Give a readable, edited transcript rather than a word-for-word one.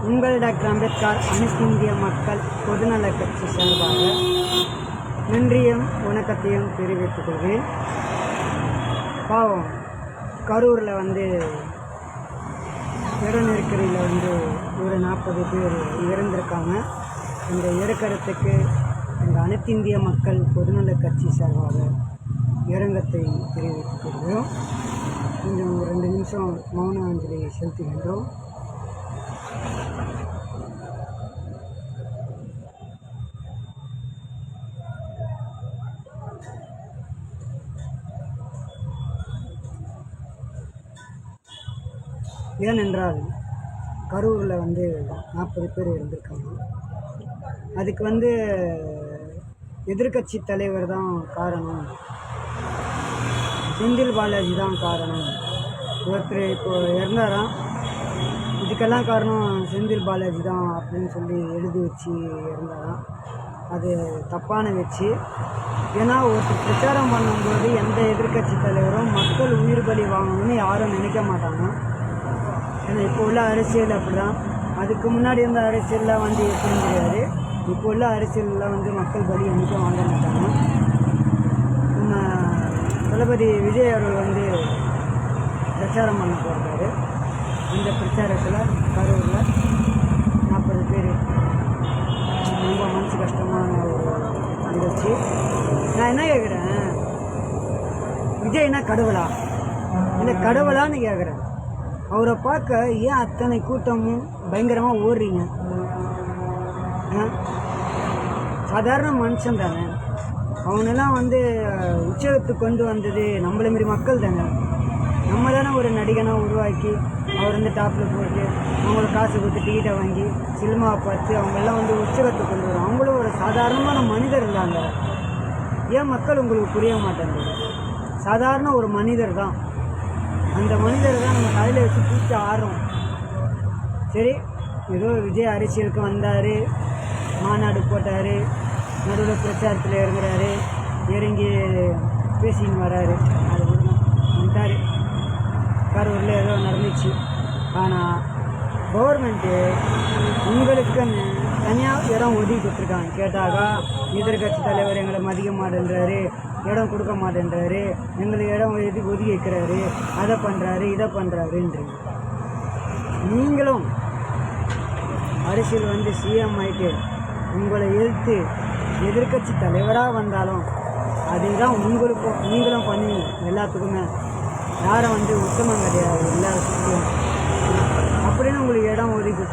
உங்கள் டாக்டர் அம்பேத்கர் அனைத்து இந்திய மக்கள் பொதுநல கட்சி சார்பாக நன்றியும் வணக்கத்தையும் தெரிவித்துக் கொள்வேன். பாவம் கரூரில் இட நெருக்கடியில் ஒரு 40 பேர் இறந்திருக்காங்க. இந்த இறக்கறதுக்கு இந்த அனைத்து இந்திய மக்கள் பொதுநல கட்சி சார்பாக இரங்கத்தை தெரிவித்துக் கொள்கிறோம். கொஞ்சம் 2 நிமிஷம் மௌன அஞ்சலி செலுத்துகின்றோம். ஏனென்றால் கரூரில் 40 பேர் இருந்திருக்காங்க. அதுக்கு எதிர்கட்சி தலைவர் தான் காரணம், செந்தில் பாலாஜி தான் காரணம். ஒருத்தர் இப்போ இறந்தாராம், இதுக்கெல்லாம் காரணம் செந்தில் பாலாஜி தான் அப்படின்னு சொல்லி எழுதி வச்சு இறந்தாராம். அது தப்பான வச்சு. ஏன்னா ஒருத்தர் பிரச்சாரம் பண்ணும்போது எந்த எதிர்கட்சி தலைவரும் மக்கள் உயிர் பலி வாங்கணும்னு யாரும் நினைக்க மாட்டாங்க. ஏன்னா இப்போ உள்ள அரசியல் அப்படி தான். அதுக்கு முன்னாடி இருந்த அரசியலில் எப்படின்னு தெரியாது. இப்போ உள்ள அரசியலில் மக்கள் பலி என்றைக்கும் வாங்க மாட்டாங்க. நம்ம தளபதி விஜய் அவர்கள் பிரச்சாரம் பண்ண போகிறாரு. இந்த பிரச்சாரத்தில் கரூரில் 40 பேர், ரொம்ப மனசு கஷ்டமான ஒரு நிகழ்ச்சி. நான் என்ன கேட்குறேன், விஜய்னா கடவுளா இல்லை கடவுளான்னு கேட்குறேன். அவரை பார்க்க ஏன் அத்தனை கூட்டமும் பயங்கரமாக ஓடுறீங்க? சாதாரண மனுஷன் தானே. அவனெல்லாம் உச்சத்துக்கு கொண்டு வந்தது நம்மளை மாரி மக்கள் தானே. நம்ம தானே ஒரு நடிகனாக உருவாக்கி அவர் டாப்பில் போட்டு அவங்களுக்கு காசு கொடுத்து டிக்கெட்டை வாங்கி சினிமாவை பார்த்து அவங்கெல்லாம் உச்சத்துக்கு கொண்டு வரும். அவங்களும் ஒரு சாதாரணமான மனிதர் இருந்தாங்க. ஏன் மக்கள் உங்களுக்கு புரிய மாட்டேங்குது? சாதாரண ஒரு மனிதர் தான். அந்த மனிதரை தான் நம்ம தலையில் வச்சு தூக்கி ஆடுறோம். சரி, ஏதோ விஜய் அரசியலுக்கு வந்தார், மாநாடு போட்டார், நடுவில் பிரச்சாரத்தில் இறங்குறாரு, இறங்கி பேசின்னு வராரு. அது வந்துட்டார். கரூரில் ஏதோ நடந்துச்சு. ஆனால் கவர்மெண்ட்டு உங்களுக்குன்னு தனியாக இடம் ஒதுக்கி கொடுத்துருக்காங்க. கேட்டாக்கா எதிர்கட்சி தலைவர் எங்களை மதிக்க மாட்டேன்றாரு, இடம் கொடுக்க மாட்டேன்றாரு, எங்களுக்கு இடம் ஒதுக்கி வைக்கிறாரு, அதை பண்ணுறாரு, இதை பண்ணுறாருன்றீங்க. நீங்களும் அரசியல் சிஎம் ஆகிட்டு உங்களை எதிர்த்து எதிர்கட்சி தலைவராக வந்தாலும் அதுதான் உங்களுக்கும் நீங்களும் பண்ணுவீங்க. எல்லாத்துக்குமே யாரும் உத்தமம் கிடையாது. எல்லாரும் அப்படின்னு உங்களுக்கு இடம் ஒதுக்கி